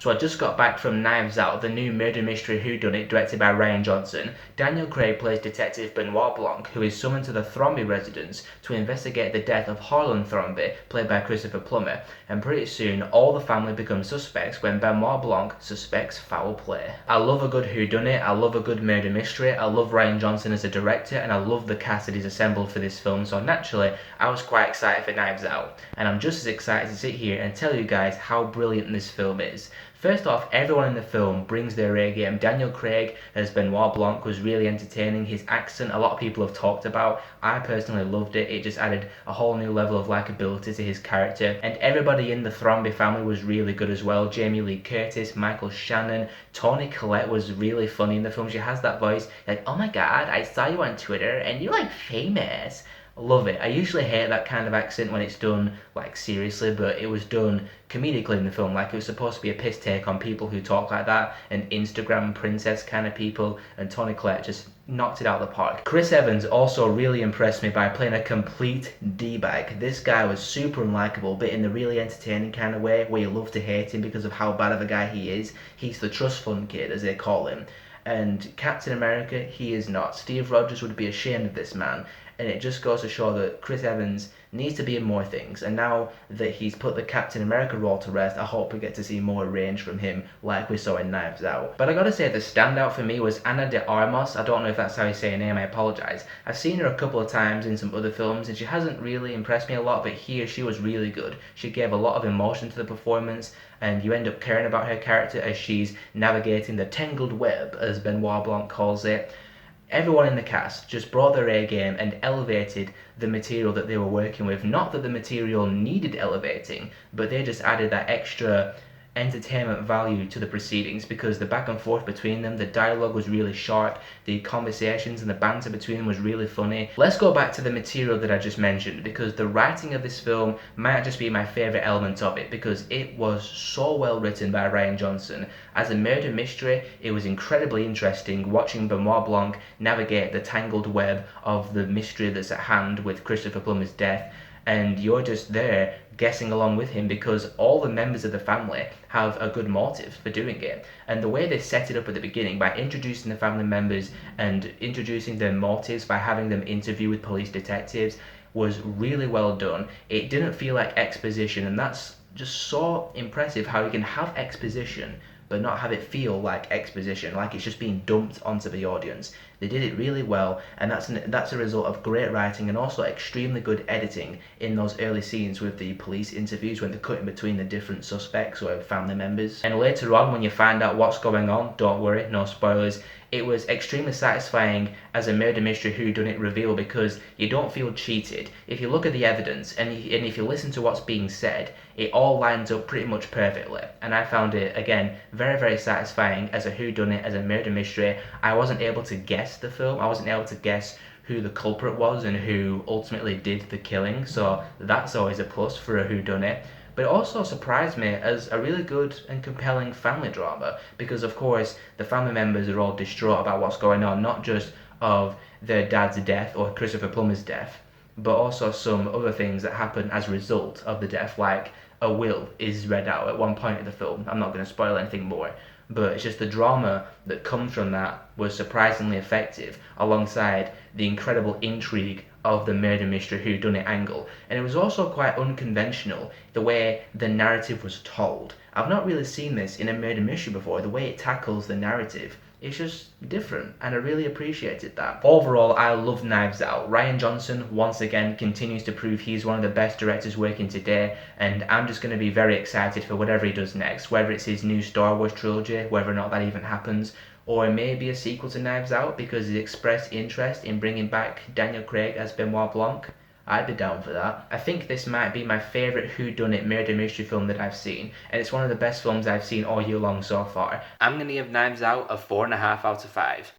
So I just got back from Knives Out, the new murder mystery whodunit directed by Rian Johnson. Daniel Craig plays Detective Benoit Blanc, who is summoned to the Thrombey residence to investigate the death of Harlan Thrombey, played by Christopher Plummer, and pretty soon all the family become suspects when Benoit Blanc suspects foul play. I love a good whodunit, I love a good murder mystery, I love Rian Johnson as a director, and I love the cast that he's assembled for this film, so naturally I was quite excited for Knives Out, and I'm just as excited to sit here and tell you guys how brilliant this film is. First off, everyone in the film brings their A game. Daniel Craig as Benoit Blanc was really entertaining. His accent, a lot of people have talked about. I personally loved it. It just added a whole new level of likability to his character. And everybody in the Thrombey family was really good as well. Jamie Lee Curtis, Michael Shannon, Toni Collette was really funny in the film. She has that voice like, oh my god, I saw you on Twitter and you're like famous. Love it. I usually hate that kind of accent when it's done like seriously, but it was done comedically in the film. Like it was supposed to be a piss take on people who talk like that and Instagram princess kind of people, and Toni Collette just knocked it out of the park. Chris Evans also really impressed me by playing a complete D-bag. This guy was super unlikable, but in the really entertaining kind of way where you love to hate him because of how bad of a guy he is. He's the trust fund kid, as they call him. And Captain America, he is not. Steve Rogers would be ashamed of this man. And it just goes to show that Chris Evans needs to be in more things. And now that he's put the Captain America role to rest, I hope we get to see more range from him like we saw in Knives Out. But I gotta say, the standout for me was Ana de Armas. I don't know if that's how you say her name, I apologise. I've seen her a couple of times in some other films and she hasn't really impressed me a lot, but here she was really good. She gave a lot of emotion to the performance, and you end up caring about her character as she's navigating the tangled web, as Benoit Blanc calls it. Everyone in the cast just brought their A game and elevated the material that they were working with. Not that the material needed elevating, but they just added that extra entertainment value to the proceedings, because the back and forth between them, the dialogue was really sharp, the conversations and the banter between them was really funny. Let's go back to the material that I just mentioned, because the writing of this film might just be my favourite element of it, because it was so well written by Rian Johnson. As a murder mystery, it was incredibly interesting watching Benoit Blanc navigate the tangled web of the mystery that's at hand with Christopher Plummer's death, and you're just there guessing along with him because all the members of the family have a good motive for doing it. And the way they set it up at the beginning by introducing the family members and introducing their motives by having them interview with police detectives was really well done. It didn't feel like exposition, and that's just so impressive how you can have exposition but not have it feel like exposition, like it's just being dumped onto the audience. They did it really well, and that's a result of great writing and also extremely good editing in those early scenes with the police interviews when they're cutting between the different suspects or family members. And later on, when you find out what's going on, don't worry, no spoilers, it was extremely satisfying as a murder mystery whodunit reveal because you don't feel cheated. If you look at the evidence and if you listen to what's being said, it all lines up pretty much perfectly. And I found it, again, very, very satisfying as a whodunit, as a murder mystery. I wasn't able to guess the film. I wasn't able to guess who the culprit was and who ultimately did the killing, so that's always a plus for a whodunit. But it also surprised me as a really good and compelling family drama, because of course the family members are all distraught about what's going on, not just of their dad's death or Christopher Plummer's death, but also some other things that happen as a result of the death, like a will is read out at one point in the film. I'm not going to spoil anything more, but it's just the drama that comes from that was surprisingly effective, alongside the incredible intrigue of the murder mystery whodunit angle. And it was also quite unconventional, the way the narrative was told. I've not really seen this in a murder mystery before, the way it tackles the narrative. It's just different, and I really appreciated that. Overall, I love Knives Out. Rian Johnson, once again, continues to prove he's one of the best directors working today, and I'm just going to be very excited for whatever he does next, whether it's his new Star Wars trilogy, whether or not that even happens, or maybe a sequel to Knives Out because he expressed interest in bringing back Daniel Craig as Benoit Blanc. I'd be down for that. I think this might be my favourite whodunit murder mystery film that I've seen, and it's one of the best films I've seen all year long so far. I'm going to give Knives Out a 4.5 out of 5.